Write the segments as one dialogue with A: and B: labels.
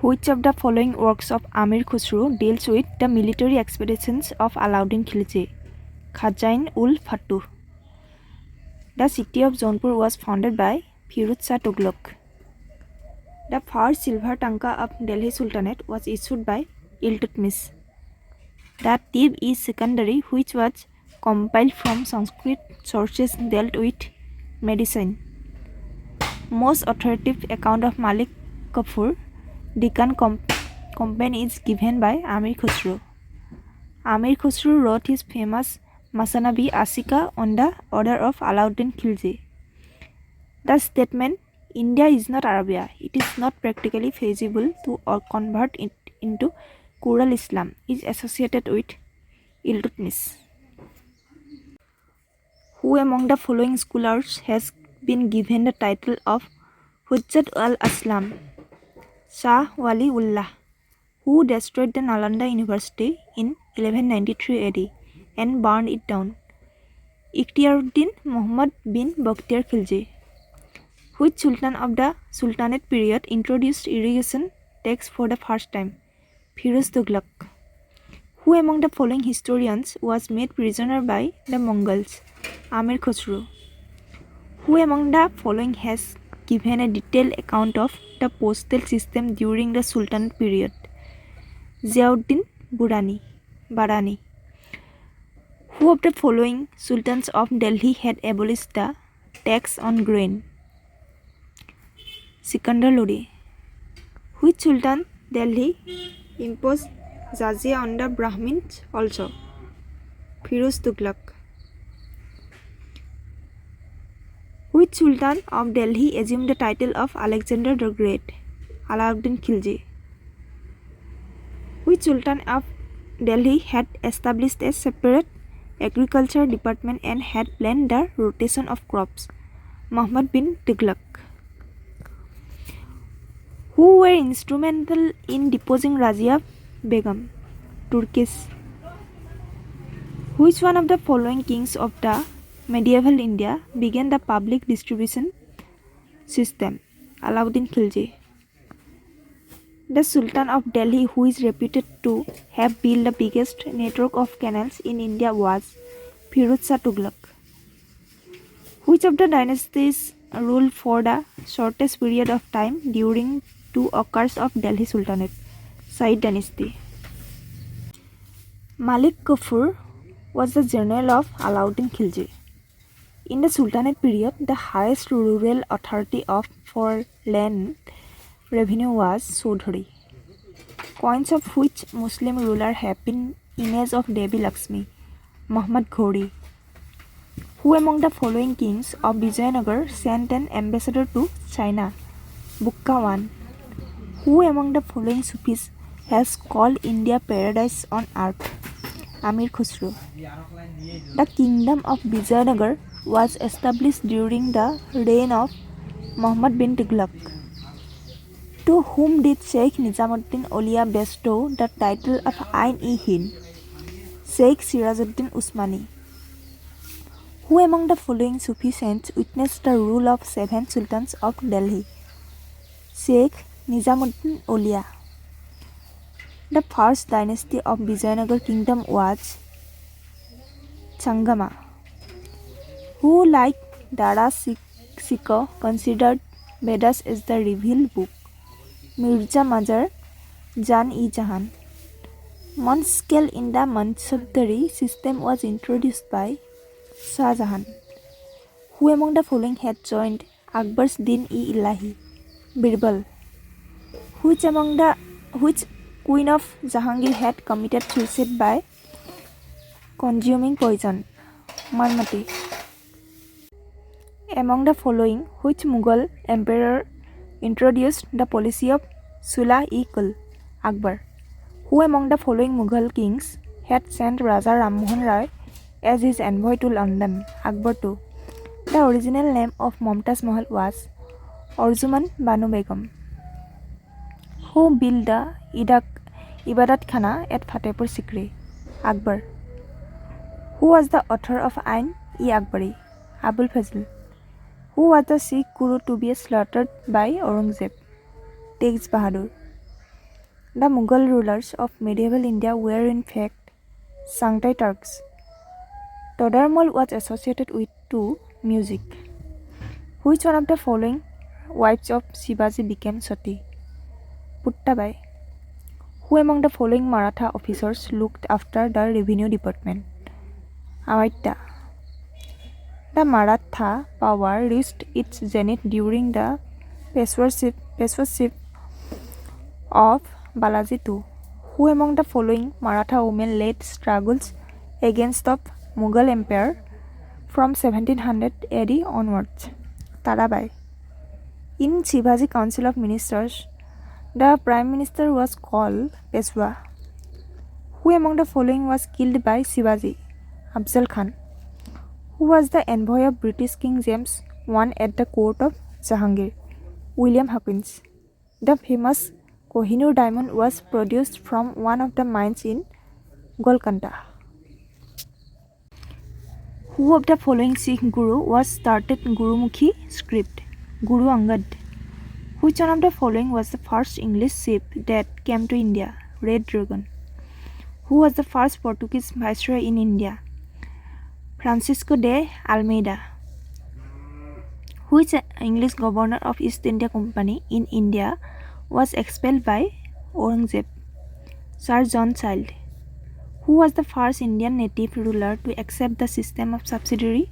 A: Which of the following works of Amir Khusro deals with the military expeditions of Alauddin Khilji? Khajain-ul-Fattuh. The city of Jaunpur was founded by Firuz Shah Tughlaq. The first silver tanka of Delhi Sultanate was issued by Iltutmish. The Tib-e-Secondary, which was compiled from Sanskrit sources, dealt with medicine. Most authoritative account of Malik Kafur Deccan Company is given by Amir Khusro. Amir Khusro wrote his famous Masanabi Asika on the order of Alauddin Khilji. The statement, India is not Arabia, it is not practically feasible to convert it into Qural Islam, is associated with Iltutmish. Who among the following scholars has been given the title of Hujjat al-Aslam? Shah Wali Ullah, who destroyed the Nalanda University in 1193 AD and burned it down. Ikhtiaruddin Muhammad bin Bakhtiar Khilji. Which Sultan of the Sultanate period introduced irrigation tax for the first time? Firuz Tughlaq. Who among the following historians was made prisoner by the Mongols? Amir Khusro. Who among the following has given a detailed account of the postal system during the Sultanate period? Ziauddin Barani. Who of the following sultans of Delhi had abolished the tax on grain? Sikandar Lodi. Which sultan Delhi imposed jizya on the Brahmins also? Firuz Tughlaq. Which sultan of Delhi assumed the title of Alexander the Great? Alauddin Khilji. Which sultan of Delhi had established a separate agriculture department and had planned the rotation of crops? Muhammad bin Tughlaq. Who were instrumental in deposing Razia Begum? Turkish. Which one of the following kings of the medieval India began the public distribution system? Alauddin Khilji. The Sultan of Delhi who is reputed to have built the biggest network of canals in India was Firuz Shah Tughlaq. Which of the dynasties ruled for the shortest period of time during two occurs of Delhi Sultanate? Said dynasty. Malik Kafur was the general of Alauddin Khilji. In the Sultanate period, the highest rural authority for land revenue was Chaudhary. Coins of which Muslim ruler have been image of Devi Lakshmi? Muhammad Ghori. Who among the following kings of Vijayanagar sent an ambassador to China? Bukka I. Who among the following Sufis has called India paradise on earth? Amir Khusro. The kingdom of Vijayanagar was established during the reign of Muhammad bin Tughlaq. To whom did Sheikh Nizamuddin Aulia bestow the title of Ain-e-Hind? Sheikh Sirajuddin Usmani. Who among the following Sufi saints witnessed the rule of 7 sultans of Delhi? Sheikh Nizamuddin Aulia. The first dynasty of Vijayanagar kingdom was Changama. Who, like Dara Sikho, considered Vedas as the revealed book? Mirza Mazhar Jan-e-Jahan. Month scale in the Mansabdari system was introduced by Shah Jahan. Who among the following had joined Akbar's Din-e-Ilahi? Birbal. Which queen of Jahangir had committed suicide by consuming poison? Marmati. Among the following, which Mughal emperor introduced the policy of Sulah-e-Kul? Akbar. Who among the following Mughal kings had sent Raja Ram Mohan Roy as his envoy to London? Akbar II. The original name of Mumtaz Mahal was Arjuman Banu Begum. Who built the Ibadat Khana at Fatehpur Sikri? Akbar. Who was the author of Ain-e-Akbari? Abul Fazl. Who was the Sikh guru to be slaughtered by Aurangzeb? Teghs Bahadur. The Mughal rulers of medieval India were in fact Sangtai Turks. Todarmal was associated with two music. Which one of the following wives of Shivaji became Sati? Puttabai. Who among the following Maratha officers looked after the revenue department? Amaita. The Maratha power reached its zenith during the Peshwaship of Balaji II. Who among the following Maratha women led struggles against the Mughal Empire from 1700 AD onwards? Tarabai. In Shivaji Council of Ministers, the Prime Minister was called Peshwa. Who among the following was killed by Shivaji? Afzal Khan. Who was the envoy of British King James I at the court of Jahangir? William Hawkins. The famous Kohinoor diamond was produced from one of the mines in Golconda. Who of the following Sikh Guru was started Gurumukhi script? Guru Angad. Which one of the following was the first English ship that came to India? Red Dragon. Who was the first Portuguese viceroy in India? Francisco de Almeida. Which English governor of East India Company in India was expelled by Aurangzeb? Sir John Child. Who was the first Indian native ruler to accept the system of subsidiary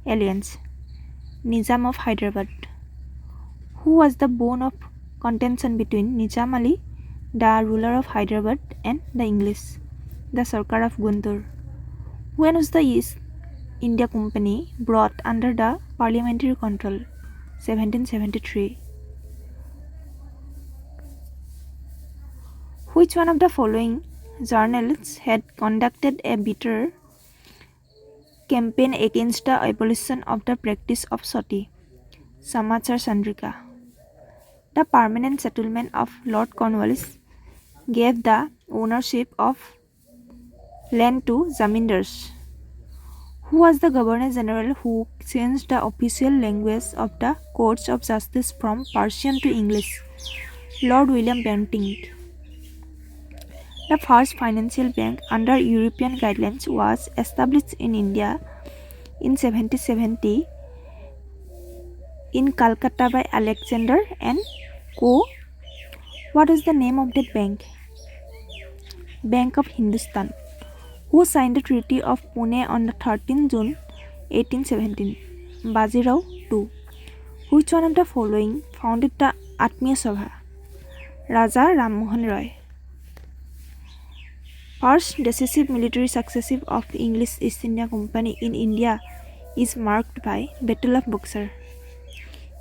A: alliance? Nizam of Hyderabad. Who was the bone of contention between Nizam Ali, the ruler of Hyderabad, and the English? The Sarkar of Guntur. When was the East India Company brought under the parliamentary control? 1773. Which one of the following journalists had conducted a bitter campaign against the abolition of the practice of sati? Samachar Chandrika. The permanent settlement of Lord Cornwallis gave the ownership of land to zamindars. Who was the Governor General who changed the official language of the courts of justice from Persian to English? Lord William Bentinck. The first financial bank under European guidelines was established in India in 1770 in Calcutta by Alexander and Co. What is the name of that bank? Bank of Hindustan. Who signed the Treaty of Pune on the 13th June 1817? Bajirao II. Which one of the following founded the Atmiya Sabha? Raja Ram Mohan Roy. First decisive military success of the English East India Company in India is marked by Battle of Buxar.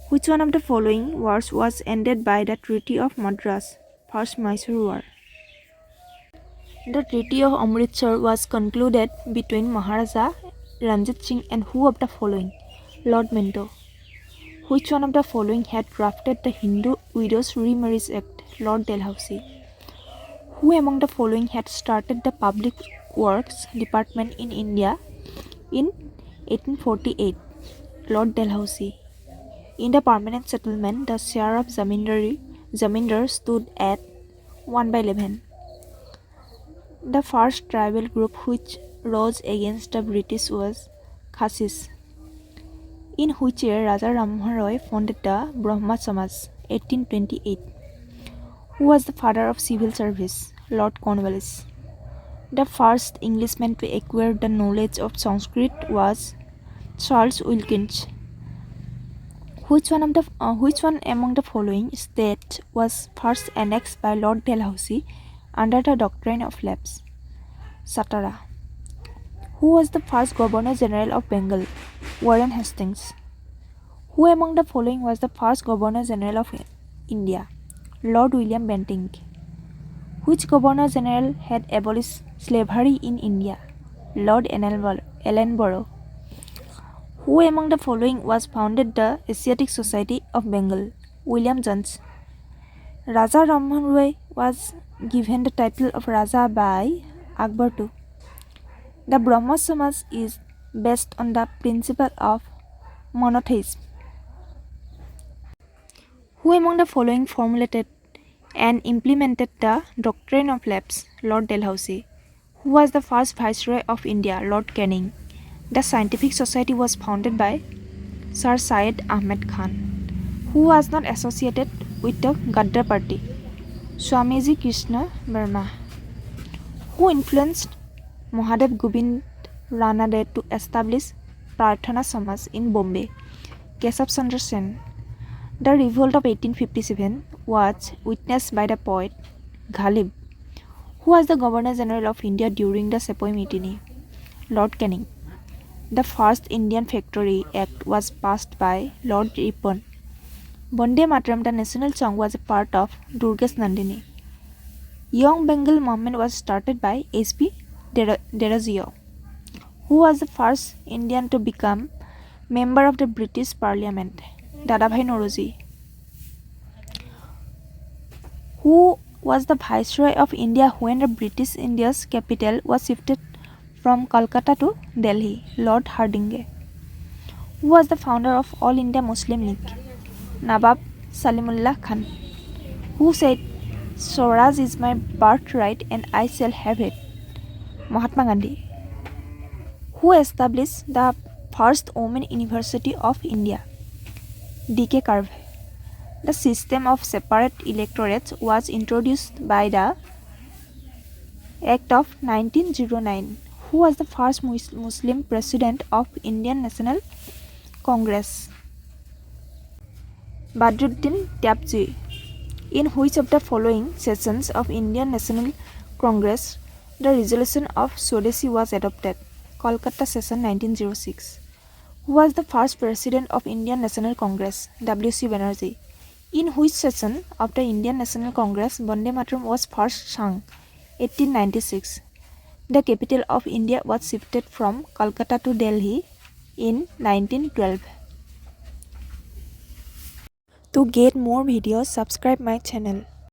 A: Which one of the following wars was ended by the Treaty of Madras? First Mysore War. The Treaty of Amritsar was concluded between Maharaja Ranjit Singh and who of the following? Lord Minto. Which one of the following had drafted the Hindu Widows Remarriage Act? Lord Dalhousie. Who among the following had started the Public Works Department in India in 1848? Lord Dalhousie. In the permanent settlement, the share of zamindar stood at 1/11. The first tribal group which rose against the British was Khasis. In which year Raja Ram Roy founded the Brahma Samaj? 1828. Who was the father of civil service? Lord Cornwallis. The first Englishman to acquire the knowledge of Sanskrit was Charles Wilkins. Which one among the following states was first annexed by Lord Dalhousie under the doctrine of lapse? Satara. Who was the first Governor General of Bengal? Warren Hastings. Who among the following was the first Governor General of India? Lord William Bentinck. Which Governor General had abolished slavery in India? Lord Ellenborough. Who among the following was founded the Asiatic Society of Bengal? William Jones. Raja Rammohn Roy was given the title of Raja by Akbar II. The Brahmo Samaj is based on the principle of monotheism. Who among the following formulated and implemented the doctrine of lapse, Lord Dalhousie. Who was the first Viceroy of India, Lord Canning. The Scientific Society was founded by Sir Syed Ahmed Khan. Who was not associated with the Gaddar party, Swamiji Krishna Verma. Who influenced Mahadev Govind Ranade to establish Prarthana Samaj in Bombay, Keshav Chandra Sen. The revolt of 1857 was witnessed by the poet Ghalib. Who was the Governor General of India during the Sepoy Mutiny, Lord Canning. The first Indian Factory Act was passed by Lord Ripon. Vande Mataram, the national song, was a part of Durgesh Nandini. Young Bengal movement was started by S.P. Derazio, who was the first Indian to become member of the British Parliament, Dadabhai Nauroji. Who was the Viceroy of India when the British India's capital was shifted from Calcutta to Delhi, Lord Hardinge. Who was the founder of All India Muslim League, Nawab Salimullah Khan. Who said, Swaraj is my birthright and I shall have it, Mahatma Gandhi. Who established the first Women University of India, D.K. Karve. The system of separate electorates was introduced by the Act of 1909. Who was the first Muslim president of Indian National Congress, Badruddin Tyabji. In which of the following sessions of Indian National Congress the resolution of Swadeshi was adopted, Kolkata session 1906. Who was the first president of Indian National Congress, W.C. Banerjee. In which session of the Indian National Congress Vande Mataram was first sung, 1896. The capital of India was shifted from Calcutta to Delhi in 1912. To get more videos, subscribe my channel.